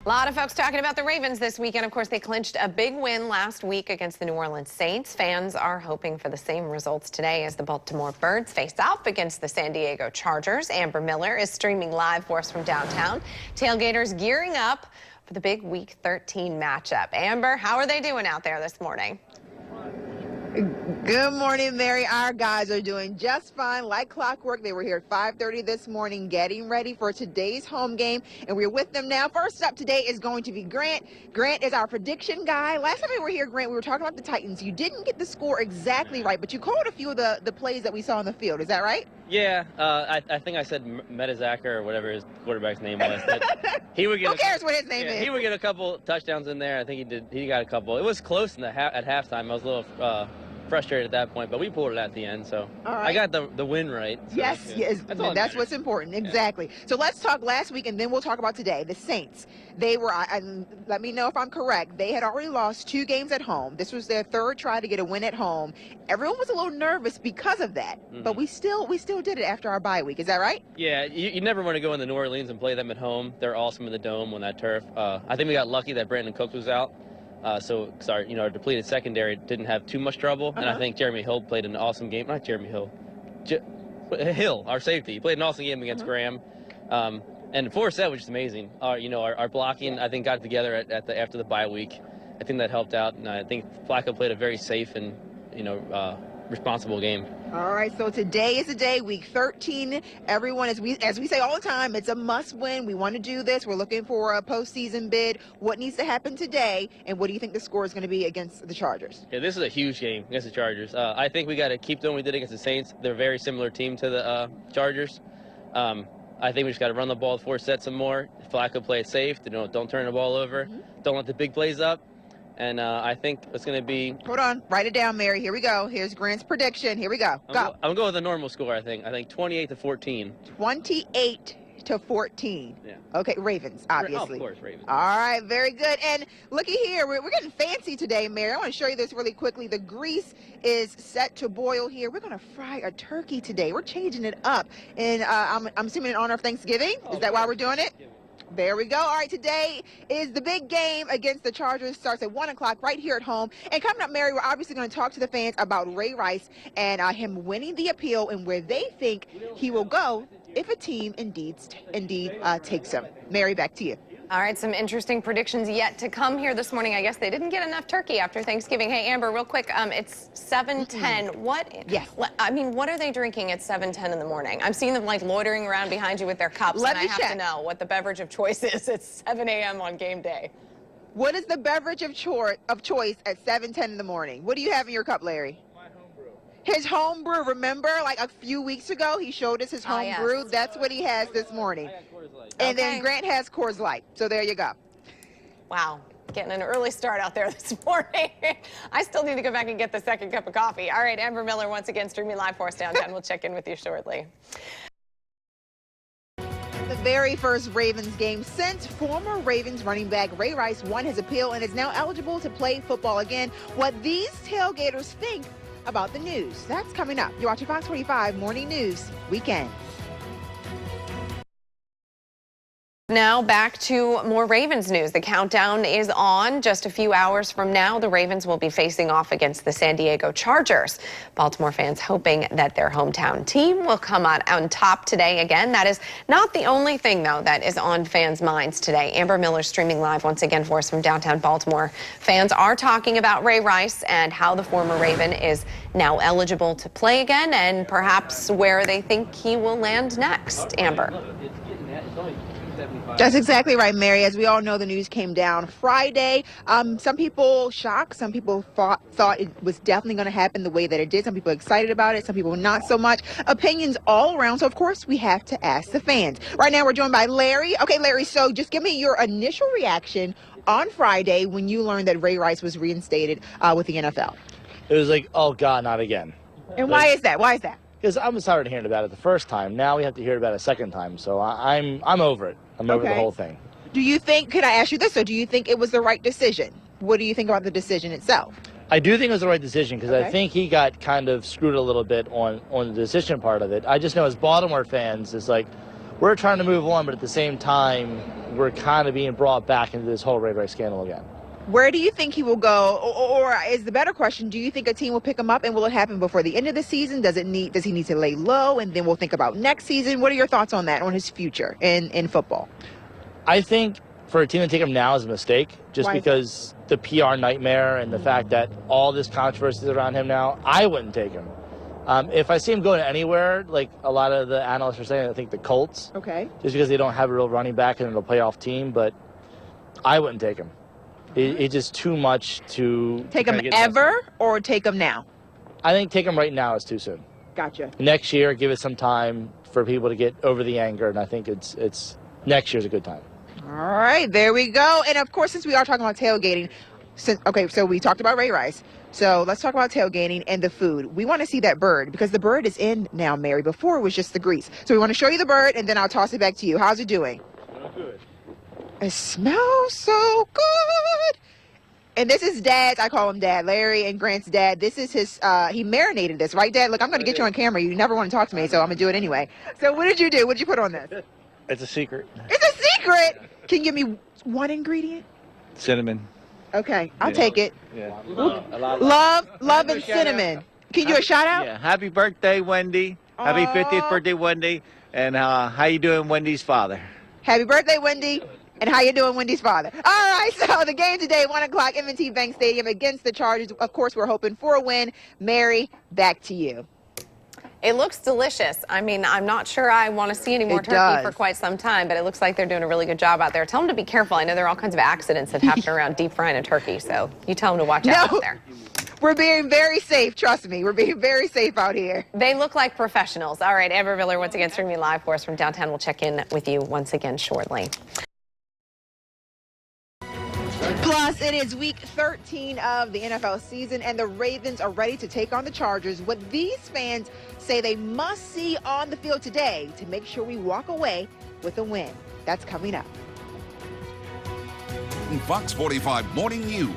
A lot of folks talking about the Ravens this weekend. Of course, they clinched a big win last week against the New Orleans Saints. Fans are hoping for the same results today as the Baltimore Birds face off against the San Diego Chargers. Amber Miller is streaming live for us from downtown. Tailgaters gearing up for the big Week 13 matchup. Amber, how are they doing out there this morning? Good morning, Mary. Our guys are doing just fine, like clockwork. They were here at 5:30 this morning getting ready for today's home game, and we're with them now. First up today is going to be Grant. Grant is our prediction guy. Last time we were here, Grant, we were talking about the Titans. You didn't get the score exactly right, but you called a few of the plays that we saw on the field. Is that right? Yeah, I think I said Metazaka or whatever his quarterback's name was. He would get Who cares what his name is? He would get a couple touchdowns in there. I think he did. He got a couple. It was close in at halftime. I was a little frustrated at that point, but we pulled it at the end. So I got the win right. So yes, that's what's important. Exactly. Yeah. So let's talk last week, and then we'll talk about today. The Saints. They were, and let me know if I'm correct, they had already lost 2 games at home. This was their 3rd try to get a win at home. Everyone was a little nervous because of that, but we still did it after our bye week. Is that right? Yeah, you never want to go into New Orleans and play them at home. They're awesome in the Dome on that turf. I think we got lucky that Brandon Cooks was out. So our depleted secondary didn't have too much trouble, and I think Jeremy Hill played an awesome game. Not Jeremy Hill, Hill, our safety. He played an awesome game against Graham. And the set was just amazing. Our blocking, I think, got together after the bye week. I think that helped out, and I think Flacco played a very safe and responsible game. All right, so today is the day, Week 13. Everyone, as we say all the time, it's a must-win. We want to do this. We're looking for a postseason bid. What needs to happen today, and what do you think the score is going to be against the Chargers? Yeah, this is a huge game against the Chargers. I think we got to keep doing what we did against the Saints. They're a very similar team to the Chargers. I think we just got to run the ball 4 sets some more. Flacco play it safe. Don't turn the ball over. Don't let the big plays up. And I think it's going to be... Hold on. Write it down, Mary. Here we go. Here's Grant's prediction. Here we go. I'm going to go with a normal score, I think. I think 28-14. 28-14. Yeah. Okay, Ravens, obviously. Oh, of course, Ravens. All right, very good. And looky here. We're getting fancy today, Mary. I want to show you this really quickly. The grease is set to boil here. We're going to fry a turkey today. We're changing it up. And I'm assuming in honor of Thanksgiving. Is that why we're doing it? There we go. All right, today is the big game against the Chargers. Starts at 1 o'clock right here at home. And coming up, Mary, we're obviously going to talk to the fans about Ray Rice and him winning the appeal and where they think he will go if a team indeed takes him. Mary, back to you. All right, some interesting predictions yet to come here this morning. I guess they didn't get enough turkey after Thanksgiving. Hey, Amber, real quick, it's 7:10. Yes. I mean, what are they drinking at 7:10 in the morning? I'm seeing them like loitering around behind you with their cups, and I have to know what the beverage of choice is at 7 a.m. on game day. What is the beverage of choice at 7:10 in the morning? What do you have in your cup, Larry? His home brew. Remember, like a few weeks ago, he showed us his home brew. That's what he has this morning. And then Grant has Coors Light. So there you go. Wow. Getting an early start out there this morning. I still need to go back and get the second cup of coffee. All right, Amber Miller once again streaming live for us downtown. We'll check in with you shortly. The very first Ravens game since former Ravens running back Ray Rice won his appeal and is now eligible to play football again. What these tailgaters think about the news. That's coming up. You're watching Fox 45 Morning News Weekend. Now back to more Ravens news. The countdown is on. Just a few hours from now, the Ravens will be facing off against the San Diego Chargers. Baltimore fans hoping that their hometown team will come out on top today again. That is not the only thing, though, that is on fans' minds today. Amber Miller streaming live once again for us from downtown Baltimore. Fans are talking about Ray Rice and how the former Raven is now eligible to play again and perhaps where they think he will land next. Amber. That's exactly right, Mary. As we all know, the news came down Friday. Some people shocked. Some people thought it was definitely going to happen the way that it did. Some people excited about it. Some people not so much. Opinions all around. So, of course, we have to ask the fans. Right now, we're joined by Larry. Okay, Larry, so just give me your initial reaction on Friday when you learned that Ray Rice was reinstated with the NFL. It was like, oh, God, not again. And why is that? Why is that? Because I was tired of hearing about it the first time. Now we have to hear about it a second time. So I'm over it. I'm over the whole thing. Do you think, could I ask you this, so do you think it was the right decision? What do you think about the decision itself? I do think it was the right decision because I think he got kind of screwed a little bit on the decision part of it. I just know as Baltimore fans, it's like, we're trying to move on, but at the same time, we're kind of being brought back into this whole Ray Rice scandal again. Where do you think he will go? Or is the better question, do you think a team will pick him up, and will it happen before the end of the season? Does he need to lay low, and then we'll think about next season? What are your thoughts on that, on his future in football? I think for a team to take him now is a mistake, just Why is because the PR nightmare and the fact that all this controversy is around him now, I wouldn't take him. If I see him going anywhere, like a lot of the analysts are saying, I think the Colts. Okay. Just because they don't have a real running back and a playoff team, but I wouldn't take him. It's just too much to Take him ever or take him now? I think take him right now is too soon. Gotcha. Next year, give it some time for people to get over the anger, and I think it's next year's a good time. All right, there we go. And of course, since we are talking about tailgating, okay, so we talked about Ray Rice. So let's talk about tailgating and the food. We want to see that bird because the bird is in now, Mary. Before it was just the grease. So we want to show you the bird, and then I'll toss it back to you. How's it doing? Good. It smells so good. And this is Dad's, I call him Dad, Larry and Grant's dad. This is his, he marinated this, right, Dad? Look, I'm going to get you on camera. You never want to talk to me, so I'm going to do it anyway. So what did you do? What did you put on this? It's a secret. It's a secret. Can you give me one ingredient? Cinnamon. Okay, I'll take it. Yeah. Love, and cinnamon. Can you do a shout out? Yeah. Happy birthday, Wendy. Happy 50th birthday, Wendy. And how you doing, Wendy's father? Happy birthday, Wendy. And how you doing, Wendy's father? All right, so the game today, 1 o'clock, M&T Bank Stadium against the Chargers. Of course, we're hoping for a win. Mary, back to you. It looks delicious. I mean, I'm not sure I want to see any more turkey for quite some time, but it looks like they're doing a really good job out there. Tell them to be careful. I know there are all kinds of accidents that happen around deep frying a turkey, so you tell them to watch out there. We're being very safe. Trust me. We're being very safe out here. They look like professionals. All right, Amber Miller once again streaming live for us from downtown. We'll check in with you once again shortly. Plus, it is week 13 of the NFL season, and the Ravens are ready to take on the Chargers. What these fans say they must see on the field today to make sure we walk away with a win. That's coming up. Fox 45 Morning News.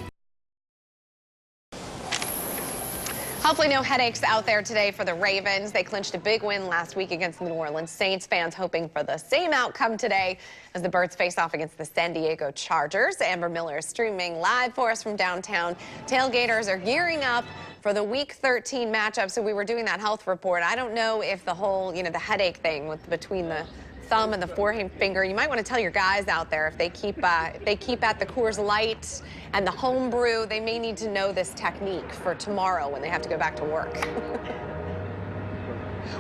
Hopefully no headaches out there today for the Ravens. They clinched a big win last week against the New Orleans Saints. Fans hoping for the same outcome today as the Birds face off against the San Diego Chargers. Amber Miller is streaming live for us from downtown. Tailgaters are gearing up for the Week 13 matchup. So we were doing that health report. I don't know if the whole, the headache thing between the thumb and the forefinger, you might want to tell your guys out there if they keep at the Coors Light and the home brew, they may need to know this technique for tomorrow when they have to go back to work.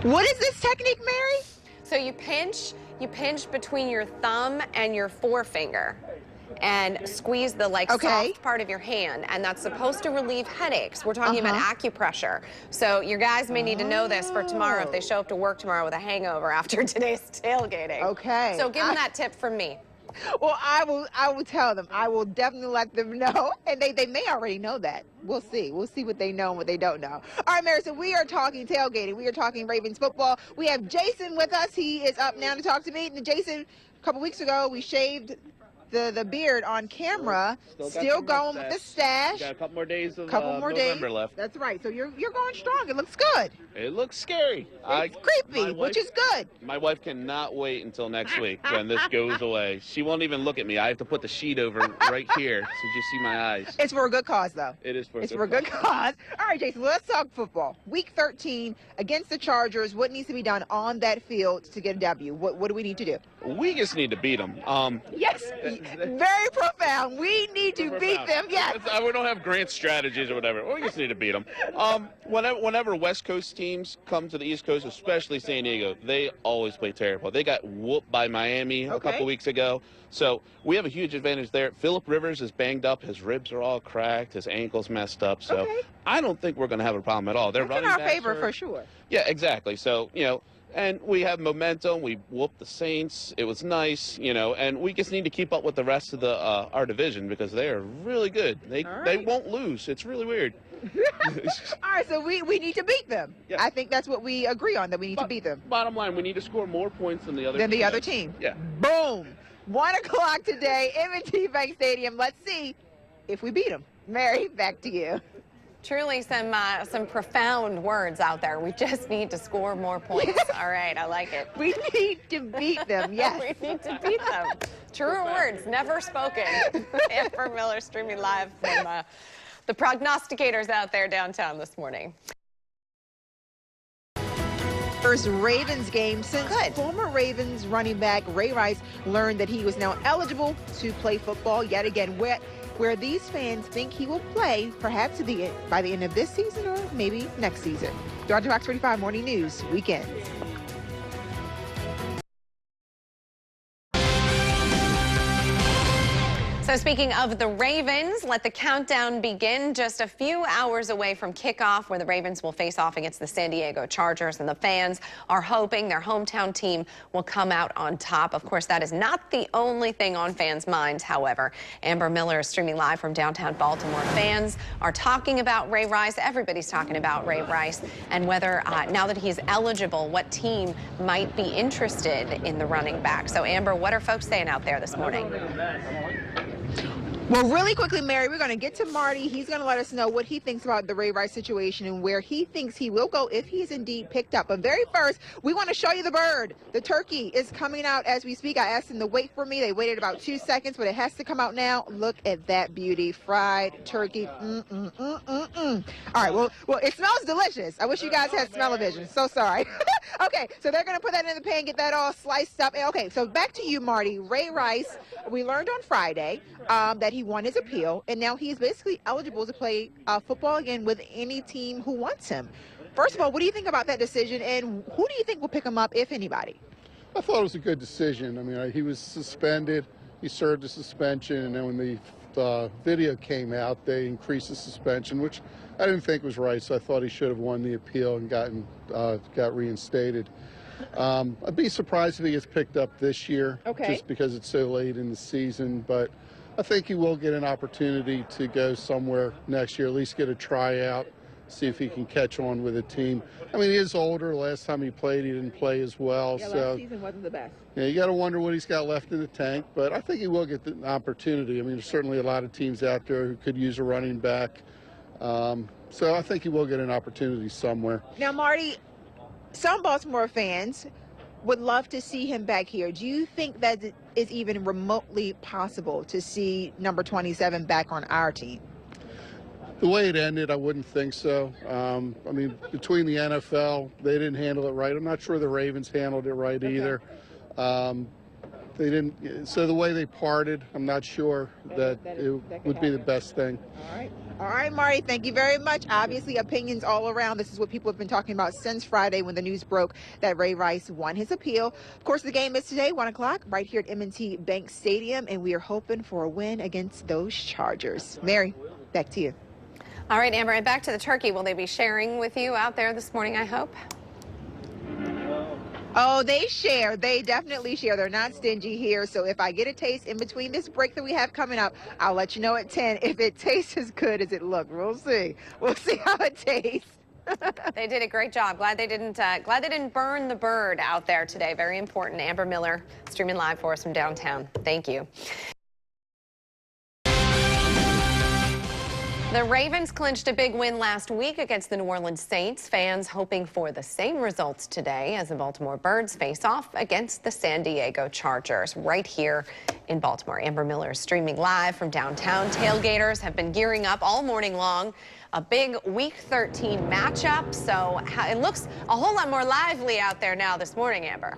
What is this technique, Mary? So you pinch between your thumb and your forefinger and squeeze the soft part of your hand, and that's supposed to relieve headaches. We're talking about acupressure. So your guys may need to know this for tomorrow if they show up to work tomorrow with a hangover after today's tailgating. Okay. So give them that tip from me. Well, I will tell them. I will definitely let them know, and they may already know that. We'll see. We'll see what they know and what they don't know. All right, Mary, so we are talking tailgating. We are talking Ravens football. We have Jason with us. He is up now to talk to me. And Jason, a couple weeks ago, we shaved the beard on camera. Still going with the stash. Got a couple more days of November left. That's right. So you're going strong. It looks good. It looks scary. It's creepy, which is good. My wife cannot wait until next week when this goes away. She won't even look at me. I have to put the sheet over right here so you see my eyes. It's for a good cause, though. It is for a good cause. All right, Jason, let's talk football. Week 13 against the Chargers. What needs to be done on that field to get a W? What do we need to do? We just need to beat them. Yes, very profound. We need to beat them. Yes. We don't have Grant strategies or whatever. We just need to beat them. Whenever West Coast teams come to the East Coast, especially San Diego, they always play terrible. They got whooped by Miami a couple weeks ago. So we have a huge advantage there. Phillip Rivers is banged up. His ribs are all cracked. His ankle's messed up. So I don't think we're going to have a problem at all. They're running in our favor for sure. Yeah, exactly. So, and we have momentum. We whooped the Saints. It was nice, and we just need to keep up with the rest of the our division because they are really good. They won't lose. It's really weird. All right, so we need to beat them. Yeah. I think that's what we agree on, that we need to beat them. Bottom line, we need to score more points than the other team. Yeah. Boom. 1 o'clock today, M&T Bank Stadium. Let's see if we beat them. Mary, back to you. Truly some profound words out there. We just need to score more points. All right, I like it. We need to beat them, yes. We need to beat them. True words, never spoken. Amber Miller streaming live from the prognosticators out there downtown this morning. First Ravens game since former Ravens running back Ray Rice learned that he was now eligible to play football yet again, where these fans think he will play perhaps by the end of this season or maybe next season. Throughout the Fox 45 Morning News Weekends. So speaking of the Ravens, let the countdown begin. Just a few hours away from kickoff, where the Ravens will face off against the San Diego Chargers, and the fans are hoping their hometown team will come out on top. Of course, that is not the only thing on fans' minds, however. Amber Miller is streaming live from downtown Baltimore. Fans are talking about Ray Rice. Everybody's talking about Ray Rice and whether, now that he's eligible, what team might be interested in the running back. So, Amber, what are folks saying out there this morning? Well, really quickly, Mary, we're going to get to Marty. He's going to let us know what he thinks about the Ray Rice situation and where he thinks he will go if he's indeed picked up. But very first, we want to show you the bird. The turkey is coming out as we speak. I asked them to wait for me. They waited about 2 seconds, but it has to come out now. Look at that beauty. Fried turkey. All right, well, it smells delicious. I wish you guys had smell-o-vision. So sorry. Okay, so they're going to put that in the pan, get that all sliced up. Okay, so back to you, Marty. Ray Rice, we learned on Friday that he won his appeal, and now he's basically eligible to play football again with any team who wants him. First of all, what do you think about that decision, and who do you think will pick him up, if anybody? I thought it was a good decision. I mean, he was suspended. He served a suspension, and then when the video came out, they increased the suspension, which I didn't think was right, so I thought he should have won the appeal and got reinstated. I'd be surprised if he gets picked up this year, just because it's so late in the season, but I think he will get an opportunity to go somewhere next year, at least get a tryout, see if he can catch on with a team. I mean, he is older. Last time he played, he didn't play as well. Yeah, so last season wasn't the best. Yeah, you got to wonder what he's got left in the tank, but I think he will get the opportunity. I mean, there's certainly a lot of teams out there who could use a running back. So I think he will get an opportunity somewhere. Now, Marty, some Baltimore fans would love to see him back here. Do you think that it is even remotely possible to see number 27 back on our team? The way it ended, I wouldn't think so. I mean, between the NFL, they didn't handle it right. I'm not sure the Ravens handled it right either. They didn't. So the way they parted, I'm not sure that it would be the best thing. All right, Marty, thank you very much. Obviously, opinions all around. This is what people have been talking about since Friday when the news broke that Ray Rice won his appeal. Of course, the game is today, 1 o'clock, right here at M&T Bank Stadium, and we are hoping for a win against those Chargers. Mary, back to you. All right, Amber, and back to the turkey. Will they be sharing with you out there this morning, I hope? Oh, they share. They definitely share. They're not stingy here. So if I get a taste in between this break that we have coming up, I'll let you know at 10 if it tastes as good as it looks. We'll see. We'll see how it tastes. They did a great job. Glad they didn't burn the bird out there today. Very important. Amber Miller streaming live for us from downtown. Thank you. The Ravens clinched a big win last week against the New Orleans Saints. Fans hoping for the same results today as the Baltimore Birds face off against the San Diego Chargers right here in Baltimore. Amber Miller is streaming live from downtown. Tailgaters have been gearing up all morning long. A big Week 13 matchup, so it looks a whole lot more lively out there now this morning, Amber.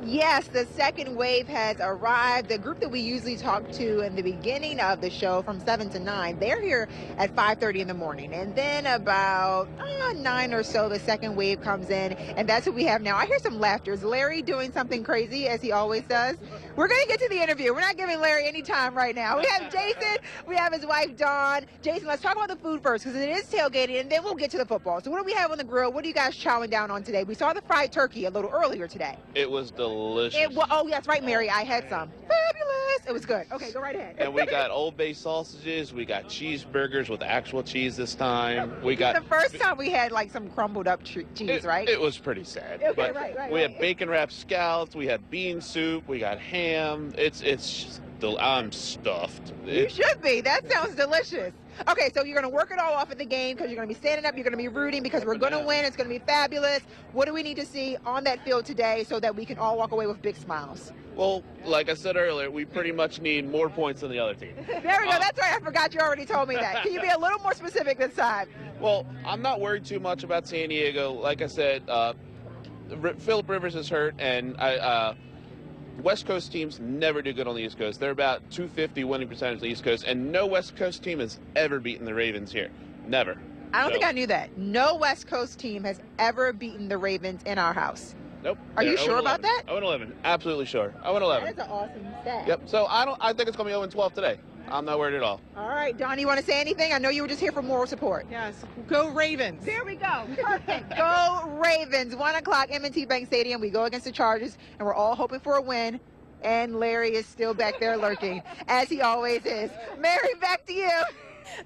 Yes, the second wave has arrived. The group that we usually talk to in the beginning of the show from 7 to 9, they're here at 5:30 in the morning. And then about 9 or so, the second wave comes in, and that's what we have now. I hear some laughter. Is Larry doing something crazy, as he always does? We're going to get to the interview. We're not giving Larry any time right now. We have Jason. We have his wife, Dawn. Jason, let's talk about the food first, because it is tailgating, and then we'll get to the football. So what do we have on the grill? What are you guys chowing down on today? We saw the fried turkey a little earlier today. It was delicious. Oh, that's right, Mary. I had some. Fabulous. It was good. Okay, go right ahead. And we got Old Bay sausages. We got cheeseburgers with actual cheese this time. We got the first time we had like some crumbled up cheese, right? It was pretty sad. Okay, but right. We had bacon wrapped scallops. We had bean soup. We got ham. It's just I'm stuffed. You should be. That sounds delicious. Okay, so you're going to work it all off at the game because you're going to be standing up, you're going to be rooting because we're going to win. It's going to be fabulous. What do we need to see on that field today so that we can all walk away with big smiles? Well, like I said earlier, we pretty much need more points than the other team. There we go. That's right. I forgot you already told me that. Can you be a little more specific this time? Well, I'm not worried too much about San Diego. Like I said, Phillip Rivers is hurt, and West Coast teams never do good on the East Coast. They're about 250 winning percentage on the East Coast, and no West Coast team has ever beaten the Ravens here. Never. I don't think I knew that. No West Coast team has ever beaten the Ravens in our house. Nope. Are you sure about that? 0-11. Absolutely sure. 0-11. That's an awesome stat. Yep. So I think it's going to be 0-12 today. I'm not worried at all. All right, Don, you want to say anything? I know you were just here for moral support. Yes. Go Ravens. There we go. Perfect. Go Ravens. 1 o'clock, M&T Bank Stadium. We go against the Chargers, and we're all hoping for a win. And Larry is still back there lurking, as he always is. Mary, back to you.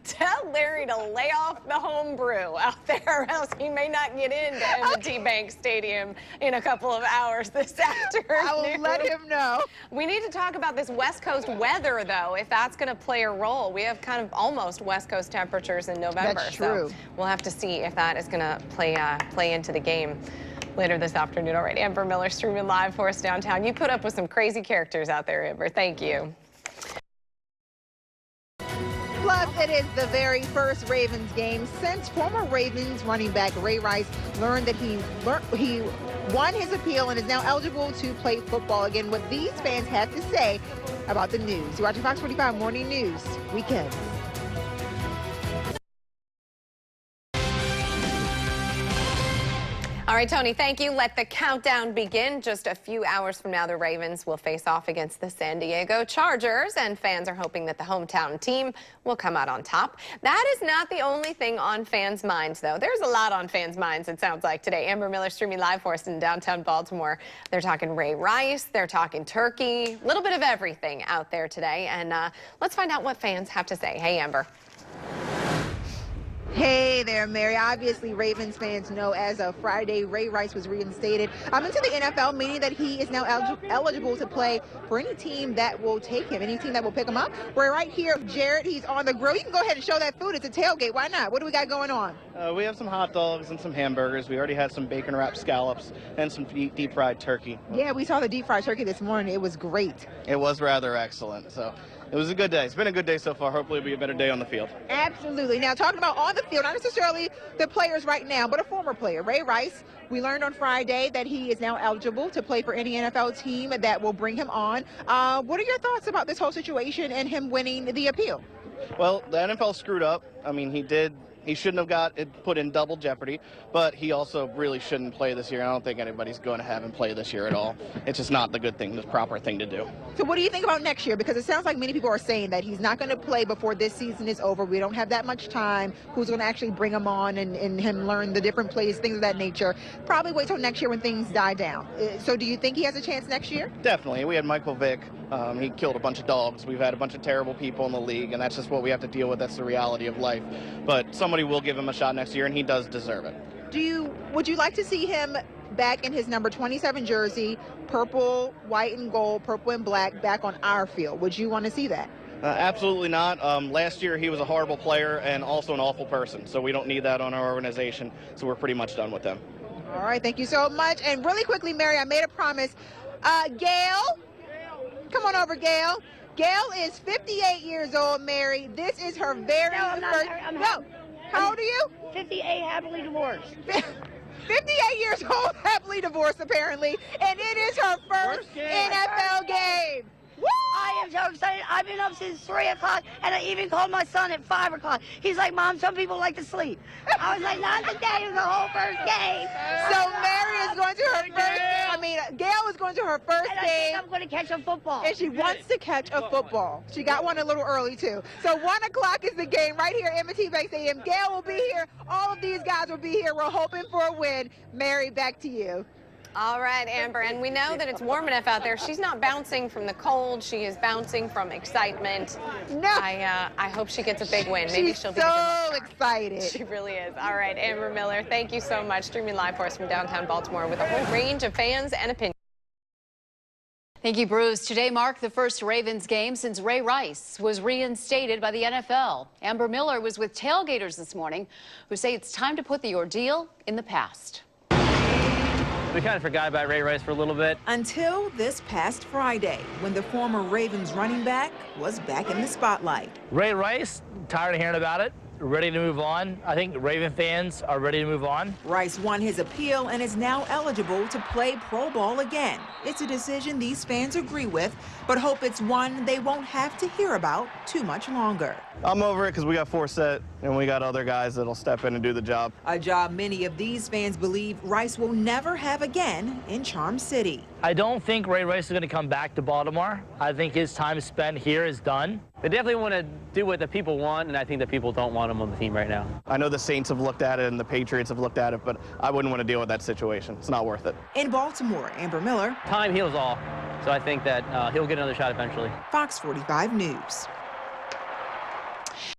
Tell Larry to lay off the home brew out there, or else he may not get into M&T Bank Stadium in a couple of hours this afternoon. I will let him know. We need to talk about this West Coast weather, though, if that's going to play a role. We have kind of almost West Coast temperatures in November. That's true. So we'll have to see if that is going to play into the game later this afternoon. All right, Amber Miller streaming live for us downtown. You put up with some crazy characters out there, Amber. Thank you. Plus, it is the very first Ravens game since former Ravens running back Ray Rice learned that he won his appeal and is now eligible to play football again. What these fans have to say about the news. You're watching Fox 45 Morning News Weekend. All right, Tony, thank you. Let the countdown begin. Just a few hours from now, the Ravens will face off against the San Diego Chargers, and fans are hoping that the hometown team will come out on top. That is not the only thing on fans' minds, though. There's a lot on fans' minds, it sounds like, today. Amber Miller streaming live for us in downtown Baltimore. They're talking Ray Rice. They're talking turkey. A little bit of everything out there today, and let's find out what fans have to say. Hey, Amber. Hey there, Mary. Obviously, Ravens fans know as of Friday, Ray Rice was reinstated into the NFL, meaning that he is now eligible to play for any team that will take him, any team that will pick him up. We're right here with Jared. He's on the grill. You can go ahead and show that food. It's a tailgate. Why not? What do we got going on? We have some hot dogs and some hamburgers. We already had some bacon-wrapped scallops and some deep-fried turkey. Yeah, we saw the deep-fried turkey this morning. It was great. It was rather excellent. So it was a good day. It's been a good day so far. Hopefully it'll be a better day on the field. Absolutely. Now, talking about on the field, not necessarily the players right now, but a former player, Ray Rice. We learned on Friday that he is now eligible to play for any NFL team that will bring him on. What are your thoughts about this whole situation and him winning the appeal? Well, the NFL screwed up. I mean, he shouldn't have got it put in double jeopardy, but he also really shouldn't play this year. I don't think anybody's going to have him play this year at all. It's just not the good thing, the proper thing to do. So what do you think about next year? Because it sounds like many people are saying that he's not going to play before this season is over. We don't have that much time. Who's going to actually bring him on and him learn the different plays, things of that nature? Probably wait till next year when things die down. So do you think he has a chance next year? Definitely. We had Michael Vick. He killed a bunch of dogs. We've had a bunch of terrible people in the league, and that's just what we have to deal with. That's the reality of life. But somebody will give him a shot next year, and he does deserve it. Would you like to see him back in his number 27 jersey, purple, white, and gold, purple and black, back on our field? Would you want to see that? Absolutely not. Last year, he was a horrible player and also an awful person, so we don't need that on our organization, so we're pretty much done with them. All right, thank you so much. And really quickly, Mary, I made a promise. Gail? Come on over, Gail. Gail is 58 years old, Mary. This is her very first. No. How old are you? 58, happily divorced. 58 years old, happily divorced, apparently. And it is her first NFL game. Woo! I am so excited. I've been up since 3 o'clock, and I even called my son at 5 o'clock. He's like, Mom, some people like to sleep. I was like, not today. It was the whole first game. So Mary is going to her first, Gail is going to her first and game. I think I'm going to catch a football. And she wants to catch a football. She got one a little early, too. So 1 o'clock is the game right here at M&T Bank Stadium. Gail will be here. All of these guys will be here. We're hoping for a win. Mary, back to you. All right, Amber, and we know that it's warm enough out there. She's not bouncing from the cold. She is bouncing from excitement. No. I hope she gets a big win. Maybe she'll be so excited. She really is. All right, Amber Miller, thank you so much. Streaming live for us from downtown Baltimore with a whole range of fans and opinions. Thank you, Bruce. Today marked the first Ravens game since Ray Rice was reinstated by the NFL. Amber Miller was with tailgaters this morning who say it's time to put the ordeal in the past. We kind of forgot about Ray Rice for a little bit. Until this past Friday, when the former Ravens running back was back in the spotlight. Ray Rice, tired of hearing about it, ready to move on. I think Raven fans are ready to move on. Rice won his appeal and is now eligible to play pro ball again. It's a decision these fans agree with, but hope it's one they won't have to hear about too much longer. I'm over it because we got Forsett and we got other guys that'll step in and do the job. A job many of these fans believe Rice will never have again in Charm City. I don't think Ray Rice is going to come back to Baltimore. I think his time spent here is done. They definitely want to do what the people want, and I think the people don't want him on the team right now. I know the Saints have looked at it and the Patriots have looked at it, but I wouldn't want to deal with that situation. It's not worth it. In Baltimore, Amber Miller. Time heals all, so I think that he'll get another shot eventually. Fox 45 News.